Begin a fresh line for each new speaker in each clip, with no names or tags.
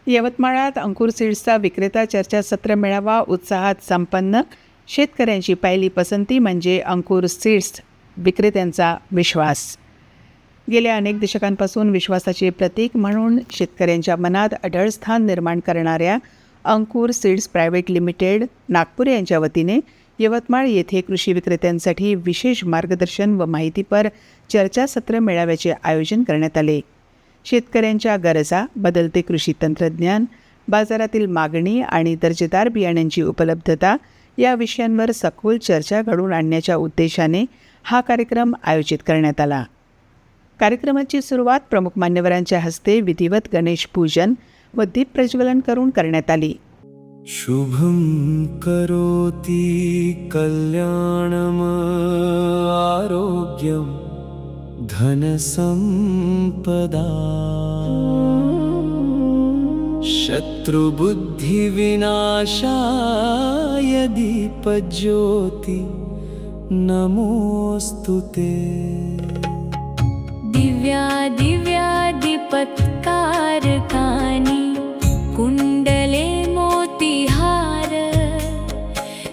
यवतमाळात अंकुर सीड्सचा विक्रेता चर्चासत्र मेळावा उत्साहात संपन्न. शेतकऱ्यांची पहिली पसंती म्हणजे अंकुर सीड्स, विक्रेत्यांचा विश्वास. गेल्या अनेक दशकांपासून विश्वासाचे प्रतीक म्हणून शेतकऱ्यांच्या मनात अढळ स्थान निर्माण करणाऱ्या अंकुर सीड्स प्रायव्हेट लिमिटेड नागपूर यांच्या वतीने यवतमाळ येथे कृषी विक्रेत्यांसाठी विशेष मार्गदर्शन व माहितीपर चर्चासत्र मेळाव्याचे आयोजन करण्यात आले. शेतकऱ्यांच्या गरजा, बदलते कृषी तंत्रज्ञान, बाजारातील मागणी आणि दर्जेदार बियाण्यांची उपलब्धता या विषयांवर सखोल चर्चा घडवून आणण्याच्या उद्देशाने हा कार्यक्रम आयोजित करण्यात आला. कार्यक्रमाची सुरुवात प्रमुख मान्यवरांच्या हस्ते विधिवत गणेश पूजन व दीप प्रज्वलन करून करण्यात आली.
शुभं करोति कल्याणम आरोग्यम धनसंपदा शत्रुबुद्धिविनाशाय दीपज्योति नमोस्तुते.
दिव्या दिव्या दीपत्कारकानि कुंडले मोतिहार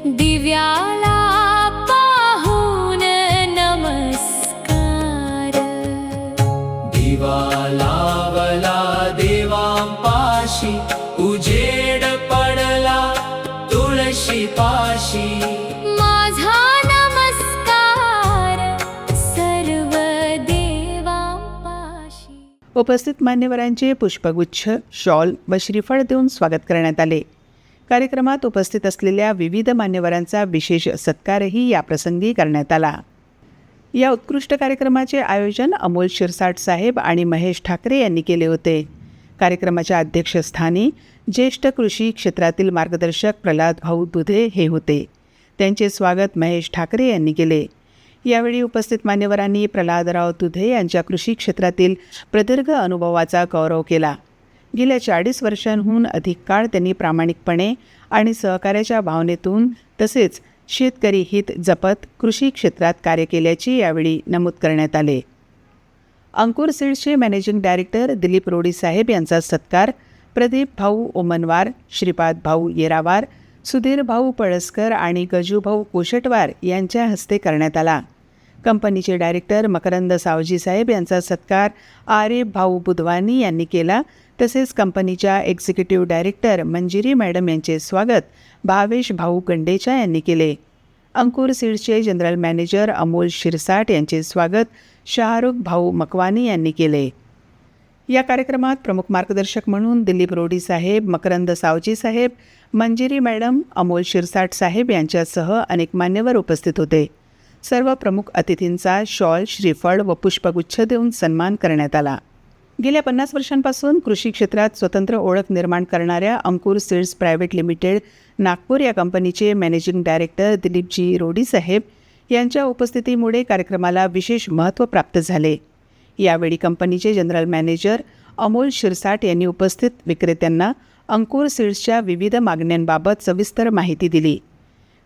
दिव्याला पाहून नमस्कार.
दिवा लावला देवांपाशी उजेड पडला तुळशी पाशी.
माझा नमस्कार सर्व देवांपाशी.
उपस्थित मान्यवरांचे पुष्पगुच्छ, शॉल व श्रीफळ देऊन स्वागत करण्यात आले. कार्यक्रमात उपस्थित असलेल्या विविध मान्यवरांचा विशेष सत्कारही याप्रसंगी करण्यात आला. या उत्कृष्ट कार्यक्रमाचे आयोजन अमोल शिरसाट साहेब आणि महेश ठाकरे यांनी केले होते. कार्यक्रमाच्या अध्यक्षस्थानी ज्येष्ठ कृषी क्षेत्रातील मार्गदर्शक प्रल्हाद भाऊ दुधे हे होते. त्यांचे स्वागत महेश ठाकरे यांनी केले. यावेळी उपस्थित मान्यवरांनी प्रल्हादराव दुधे यांच्या कृषी क्षेत्रातील प्रदीर्घ अनुभवाचा गौरव केला. गेल्या 40 वर्षांहून अधिक काळ त्यांनी प्रामाणिकपणे आणि सहकार्याच्या भावनेतून तसेच शेतकरी हित जपत कृषी क्षेत्रात कार्य केल्याचे यावेळी नमूद करण्यात आले. अंकुर सीड्सचे मॅनेजिंग डायरेक्टर दिलीप रोडी साहेब यांचा सत्कार प्रदीप भाऊ ओमनवार, श्रीपाद भाऊ येरावार, सुधीर भाऊ पळसकर आणि गजू भाऊ कोशटवार यांच्या हस्ते करण्यात आला. कंपनीचे डायरेक्टर मकरंद सावजी साहेब यांचा सत्कार आरिफ भाऊ बुधवानी यांनी केला. तसेच कंपनीच्या एक्झिक्युटिव्ह डायरेक्टर मंजिरी मॅडम यांचे स्वागत भावेश भाऊ गंडेचा यांनी केले. अंकुर सीड्सचे जनरल मॅनेजर अमोल शिरसाट यांचे स्वागत शाहरुख भाऊ मकवानी यांनी केले. या कार्यक्रमात प्रमुख मार्गदर्शक म्हणून दिलीप रोडी साहेब, मकरंद सावजी साहेब, मंजिरी मॅडम, अमोल शिरसाट साहेब यांच्यासह अनेक मान्यवर उपस्थित होते. सर्व प्रमुख अतिथींचा शॉल, श्रीफळ व पुष्पगुच्छ देऊन सन्मान करण्यात आला. गेल्या 50 वर्षांपासून कृषी क्षेत्रात स्वतंत्र ओळख निर्माण करणाऱ्या अंकुर सीड्स प्रायव्हेट लिमिटेड नागपूर या कंपनीचे मॅनेजिंग डायरेक्टर दिलीपजी रोडी साहेब यांच्या उपस्थितीमुळे कार्यक्रमाला विशेष महत्त्व प्राप्त झाले. यावेळी कंपनीचे जनरल मॅनेजर अमोल शिरसाट यांनी उपस्थित विक्रेत्यांना अंकुर सीड्सच्या विविध मागण्यांबाबत सविस्तर माहिती दिली.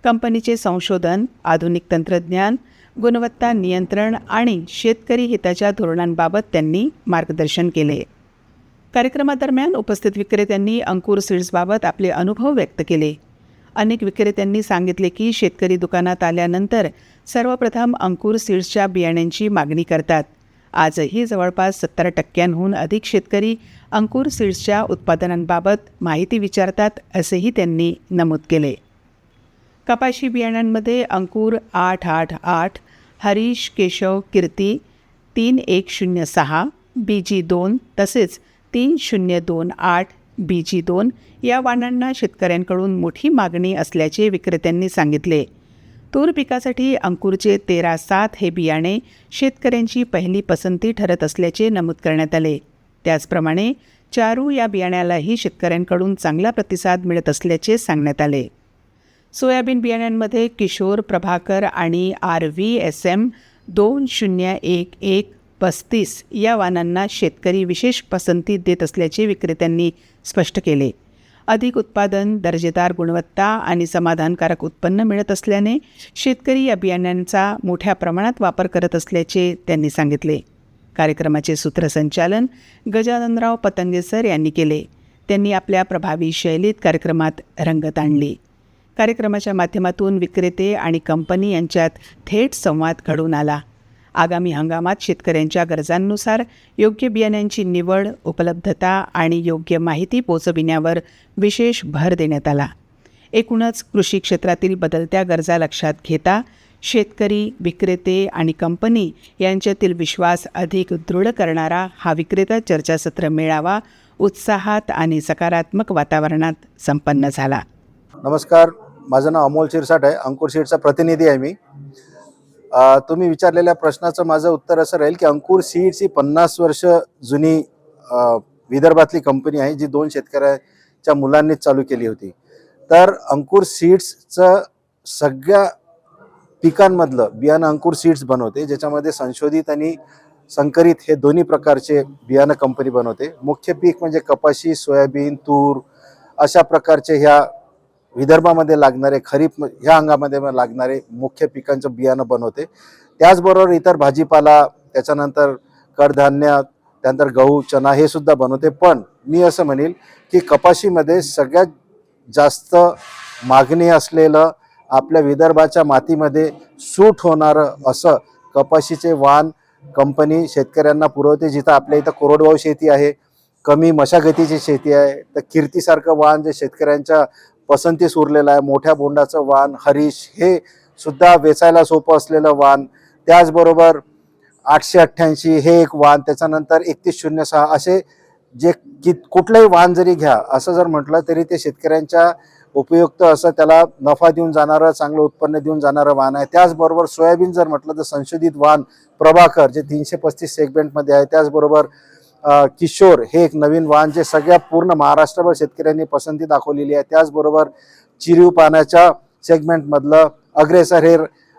कंपनीचे संशोधन, आधुनिक तंत्रज्ञान, गुणवत्ता नियंत्रण आणि शेतकरी हिताच्या धोरणांबाबत त्यांनी मार्गदर्शन केले. कार्यक्रमादरम्यान उपस्थित विक्रेत्यांनी अंकुर सीड्सबाबत आपले अनुभव व्यक्त केले. अनेक विक्रेत्यांनी सांगितले की शेतकरी दुकानात आल्यानंतर सर्वप्रथम अंकुर सीड्सच्या बियाण्यांची मागणी करतात. आजही जवळपास 70% अधिक शेतकरी अंकुर सीड्सच्या उत्पादनांबाबत माहिती विचारतात असेही त्यांनी नमूद केले. कपाशी बियाण्यांमध्ये अंकुर 888, हरीश केशव कीर्ती 3106, BG2 तसेच 3028 BG2 या वाणांना शेतकऱ्यांकडून मोठी मागणी असल्याचे विक्रेत्यांनी सांगितले. तूर पिकासाठी अंकुरचे 1307 हे बियाणे शेतकऱ्यांची पहिली पसंती ठरत असल्याचे नमूद करण्यात आले. त्याचप्रमाणे चारू या बियाण्यालाही शेतकऱ्यांकडून चांगला प्रतिसाद मिळत असल्याचे सांगण्यात आले. सोयाबीन बियाण्यांमध्ये किशोर, प्रभाकर आणि RVSM 201135 या वाणांना शेतकरी विशेष पसंती देत असल्याचे विक्रेत्यांनी स्पष्ट केले. अधिक उत्पादन, दर्जेदार गुणवत्ता आणि समाधानकारक उत्पन्न मिळत असल्याने शेतकरी या बियाण्यांचा मोठ्या प्रमाणात वापर करत असल्याचे त्यांनी सांगितले. कार्यक्रमाचे सूत्रसंचालन गजाननराव पतंगे सर यांनी केले. त्यांनी आपल्या प्रभावी शैलीत कार्यक्रमात रंगत आणली. कार्यक्रमाच्या माध्यमातून विक्रेते आणि कंपनी यांच्यात थेट संवाद घडून आला. आगामी हंगामात शेतकऱ्यांच्या गरजांनुसार योग्य बियाण्यांची निवड, उपलब्धता आणि योग्य माहिती पोचविण्यावर विशेष भर देण्यात आला. एकूणच कृषी क्षेत्रातील बदलत्या गरजा लक्षात घेता शेतकरी, विक्रेते आणि कंपनी यांच्यातील विश्वास अधिक दृढ करणारा हा विक्रेता चर्चासत्र मेळावा उत्साहात आणि सकारात्मक वातावरणात संपन्न झाला.
नमस्कार, माझं नाव अमोल शिरसाट आहे. अंकुर सीड्सचा प्रतिनिधी आहे मी. तुम्ही विचारलेल्या प्रश्नाचं माझं उत्तर असं राहील की अंकुर सीड्स ही 50 वर्ष जुनी विदर्भातली कंपनी आहे, जी 2 शेतकऱ्याच्या मुलांनीच चालू केली होती. तर अंकुर सीड्सचं सगळ्या पिकांमधलं बियाणं अंकुर सीड्स बनवते, ज्याच्यामध्ये संशोधित आणि संकरित हे दोन्ही प्रकारचे बियाणं कंपनी बनवते. मुख्य पीक म्हणजे कपाशी, सोयाबीन, तूर अशा प्रकारचे ह्या विदर्भामध्ये लागणारे खरीप ह्या हंगामामध्ये लागणारे मुख्य पिकांचं बियाणं बनवते. त्याचबरोबर इतर भाजीपाला, त्याच्यानंतर कडधान्य, त्यानंतर गहू, चना हे सुद्धा बनवते. पण मी असं म्हणेल की कपाशीमध्ये सगळ्यात जास्त मागणी असलेलं, आपल्या विदर्भाच्या मातीमध्ये सूट होणारं असं कपाशीचे वाण कंपनी शेतकऱ्यांना पुरवते. जिथं आपल्या इथं कोरडवाहू शेती आहे, कमी मशागतीची शेती आहे, तर कीर्तीसारखं वाण जे शेतकऱ्यांच्या पसंतीस उरलेलं आहे, मोठ्या बोंडाचं वाण, हरीश हे सुद्धा वेचायला सोपं असलेलं वाण, त्याचबरोबर 888 हे एक वाण, त्याच्यानंतर 3106 असे जे कुठलंही वाण जरी घ्या असं जर म्हटलं तरी ते शेतकऱ्यांच्या उपयुक्त असं त्याला नफा देऊन जाणारं, चांगलं उत्पन्न देऊन जाणारं वाण आहे. त्याचबरोबर सोयाबीन जर म्हटलं तर संशोधित वाण प्रभाकर जे 335 सेगमेंटमध्ये आहे. त्याचबरोबर किशोर हे एक नवीन वाण जे सगळ्या पूर्ण महाराष्ट्रभर शेतकऱ्यांनी पसंती दाखवलेली आहे. त्याचबरोबर चिरीव पाण्याच्या सेगमेंटमधलं अग्रेसर हे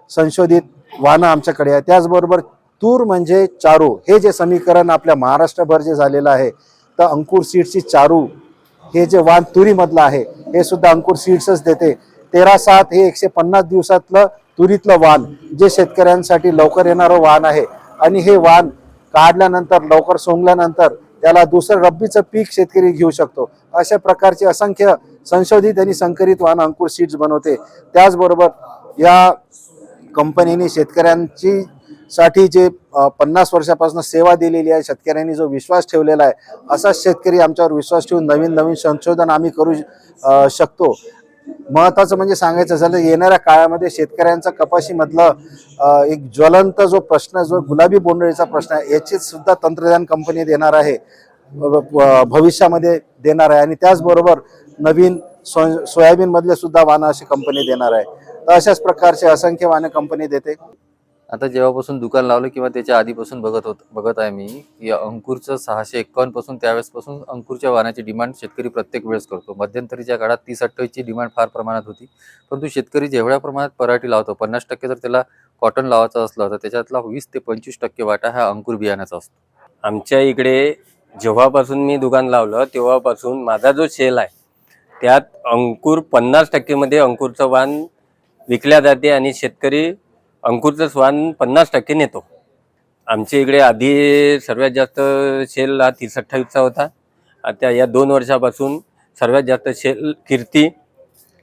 संशोधित वाणं आमच्याकडे आहे. त्याचबरोबर तूर म्हणजे चारू हे जे समीकरण आपल्या महाराष्ट्रभर जे झालेलं आहे, तर अंकुर सीड्सची चारू हे जे वाण तुरीमधलं आहे हे सुद्धा अंकुर सीड्सच देते. 13-7 हे 150 दिवसातलं तुरीतलं वाण जे शेतकऱ्यांसाठी लवकर येणारं वाण आहे. आणि हे वाण काढल्यानंतर लवकर सोंगल्यानंतर त्याला दुसरं रब्बीचं पीक शेतकरी घेऊ शकतो. अशा प्रकारचे असंख्य संशोधित आणि संकरित वाण अंकुर सीड्स बनवते. त्याचबरोबर या कंपनीने शेतकऱ्यांची साठी जे 50 वर्षापासून सेवा दिलेली आहे, शेतकऱ्यांनी जो विश्वास ठेवलेला आहे, असाच शेतकरी आमच्यावर विश्वास ठेवून नवीन नवीन संशोधन आम्ही करू शकतो. महत्त्वाचं म्हणजे सांगायचं झालं, येणाऱ्या काळामध्ये शेतकऱ्यांचा कपाशीमधलं एक ज्वलंत जो प्रश्न, जो गुलाबी बोंडअळीचा प्रश्न आहे, याची सुद्धा तंत्रज्ञान कंपनी देणार आहे, भविष्यामध्ये देणार आहे. आणि त्याचबरोबर नवीन सोयाबीनमधले सुद्धा वाणं अशी कंपनी देणार आहे. तर अशाच प्रकारचे असंख्य वाणं कंपनी देते.
आता जेव्हापासून दुकान लावलं किंवा त्याच्या आधीपासून बघत आहे मी की अंकुरचं 651 पासून त्यावेळेसपासून अंकुरच्या वाणाची डिमांड शेतकरी प्रत्येक वेळेस करतो. मध्यंतरीच्या काळात 30-28 ची डिमांड फार प्रमाणात होती, परंतु शेतकरी जेवढ्या प्रमाणात पराठी लावतो, 50% जर त्याला कॉटन लावायचं असलं तर त्याच्यातला 20 ते 25% वाटा हा अंकुर बियाण्याचा असतो.
आमच्या इकडे जेव्हापासून मी दुकान लावलं तेव्हापासून माझा जो सेल आहे त्यात अंकुर 50% मध्ये अंकुरचं वाण विकल्या जाते आणि शेतकरी अंकुरचं वाण 50% नेतो. आमच्या इकडे आधी सर्वात जास्त सेल हा 30-28चा होता. आता या 2 वर्षापासून सर्वात जास्त सेल कीर्ती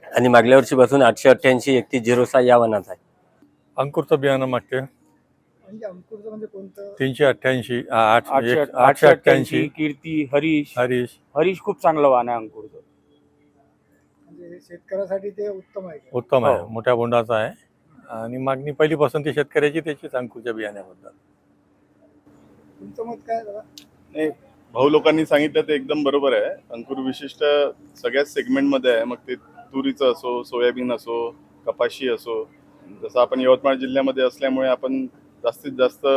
आणि मागल्या वर्षीपासून 888 3106 या वाणाचा आहे.
अंकुरचं बियाणं मागते
म्हणजे अंकुरचं म्हणजे कोणतं?
388
888 कीर्ती, हरीश खूप चांगलं वाण आहे अंकुरचं.
म्हणजे शेतकऱ्यासाठी ते उत्तम आहे.
उत्तम आहे,
हो.
मोठ्या बोंडाचा आहे आणि मागणी पहिली पसंती शेतकऱ्याची त्याचीच अंकुरच्या बियाण्याबद्दल.
तुमचं मत काय दादा?
नाही, भाऊ लोकांनी सांगितलं ते एकदम बरोबर आहे. अंकुर विशिष्ट सगळ्याच सेगमेंटमध्ये आहे, मग ते तुरीचं असो, सोयाबीन असो, कपाशी असो. जसं आपण यवतमाळ जिल्ह्यामध्ये असल्यामुळे आपण जास्तीत जास्त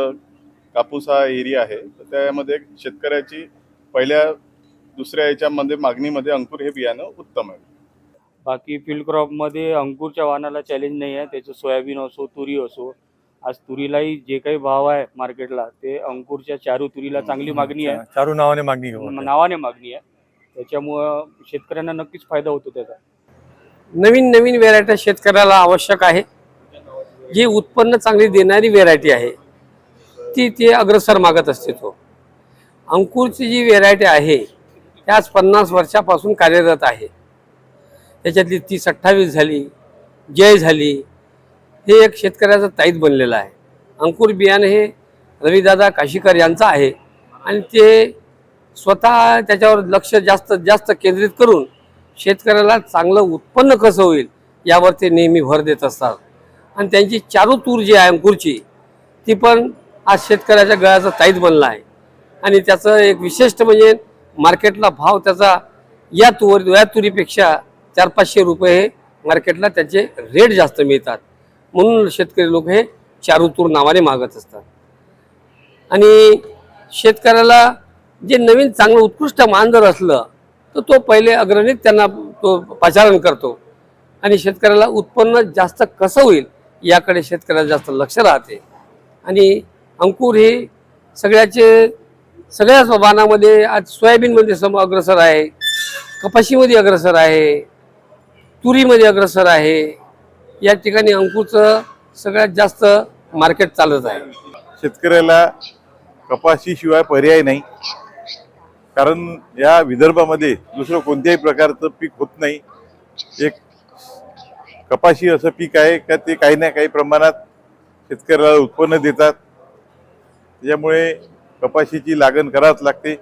कापूस हा एरिया आहे, तर त्यामध्ये शेतकऱ्याची पहिल्या दुसऱ्या याच्यामध्ये मागणीमध्ये अंकुर हे बियाणं उत्तम आहे.
बाकी फील्ड क्रॉपमध्ये अंकुरच्या वाणाला चॅलेंज नाही आहे. त्याचं सोयाबीन असो, तुरी असो, आज तुरीलाही जे काही भाव आहे मार्केटला ते अंकुरच्या चारू तुरीला चांगली मागणी आहे,
चारू नावाने मागणी घेऊ.
नावाने मागणी आहे. त्याच्यामुळं शेतकऱ्यांना नक्कीच फायदा होतो त्याचा.
नवीन नवीन व्हेरायटी शेतकऱ्याला आवश्यक आहे. जी उत्पन्न चांगली देणारी व्हेरायटी आहे ती अग्रसर मागत असते. तो अंकुरची जी व्हेरायटी आहे त्याच 50 वर्षापासून कार्यरत आहे. त्याच्यातली 30-28 झाली, जय झाली, हे एक शेतकऱ्याचं ताईत बनलेलं आहे. अंकुर बियाणे हे रविदादा काशीकर यांचं आहे आणि ते स्वतः त्याच्यावर लक्ष जास्त केंद्रित करून शेतकऱ्याला चांगलं उत्पन्न कसं होईल यावर ते नेहमी भर देत असतात. आणि त्यांची चारू तूर जी आहे अंकुरची, ती पण आज शेतकऱ्याच्या गळ्याचा ताईत बनला आहे. आणि त्याचं एक विशिष्ट म्हणजे मार्केटला भाव त्याचा या तुरीपेक्षा 400-500 रुपये हे मार्केटला त्याचे रेट जास्त मिळतात. म्हणून शेतकरी लोक हे चारू तूर नावाने मागत असतात. आणि शेतकऱ्याला जे नवीन चांगलं उत्कृष्ट मान जर असलं तर तो पहिले अग्रणीत त्यांना तो पाचारण करतो आणि शेतकऱ्याला उत्पन्न जास्त कसं होईल याकडे शेतकऱ्याला जास्त लक्ष राहते. आणि अंकुर हे सगळ्याच वाणामध्ये आज सोयाबीनमध्ये अग्रसर आहे, कपाशीमध्ये अग्रसर आहे, तुरीमध्ये अग्रसर आहे. या ठिकाणी अंकुरचं सगळ्यात जास्त मार्केट चालत आहे.
शेतकऱ्याला कपाशीशिवाय पर्याय नाही, कारण या विदर्भामध्ये दुसरं कोणत्याही प्रकारचं पीक होत नाही. एक कपाशी असं पीक आहे का ते काही ना काही प्रमाणात शेतकऱ्याला उत्पन्न देतात. त्याच्यामुळे कपाशीची लागण करावीच लागते.